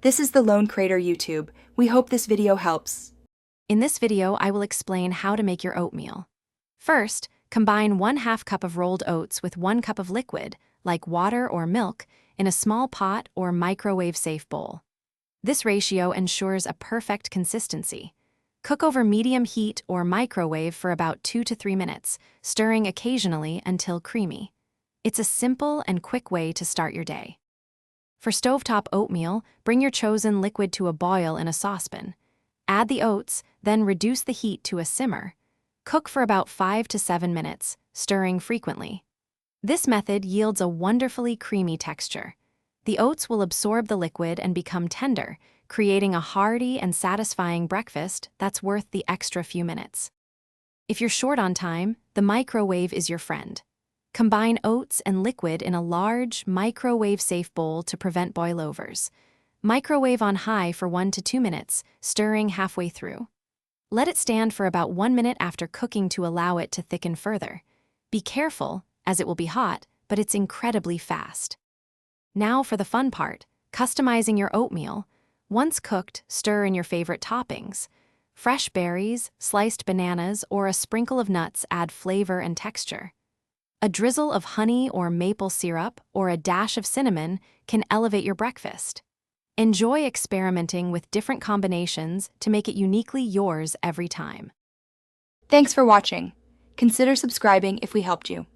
This is the Lone Crater YouTube. We hope this video helps. In this video, I will explain how to make your oatmeal. First, combine 1/2 cup of rolled oats with 1 cup of liquid, like water or milk, in a small pot or microwave-safe bowl. This ratio ensures a perfect consistency. Cook over medium heat or microwave for about 2 to 3 minutes, stirring occasionally until creamy. It's a simple and quick way to start your day. For stovetop oatmeal, bring your chosen liquid to a boil in a saucepan. Add the oats, then reduce the heat to a simmer. Cook for about 5 to 7 minutes, stirring frequently. This method yields a wonderfully creamy texture. The oats will absorb the liquid and become tender, creating a hearty and satisfying breakfast that's worth the extra few minutes. If you're short on time, the microwave is your friend. Combine oats and liquid in a large, microwave-safe bowl to prevent boilovers. Microwave on high for 1 to 2 minutes, stirring halfway through. Let it stand for about 1 minute after cooking to allow it to thicken further. Be careful, as it will be hot, but it's incredibly fast. Now for the fun part, customizing your oatmeal. Once cooked, stir in your favorite toppings. Fresh berries, sliced bananas, or a sprinkle of nuts add flavor and texture. A drizzle of honey or maple syrup or a dash of cinnamon can elevate your breakfast. Enjoy experimenting with different combinations to make it uniquely yours every time. Thanks for watching. Consider subscribing if we helped you.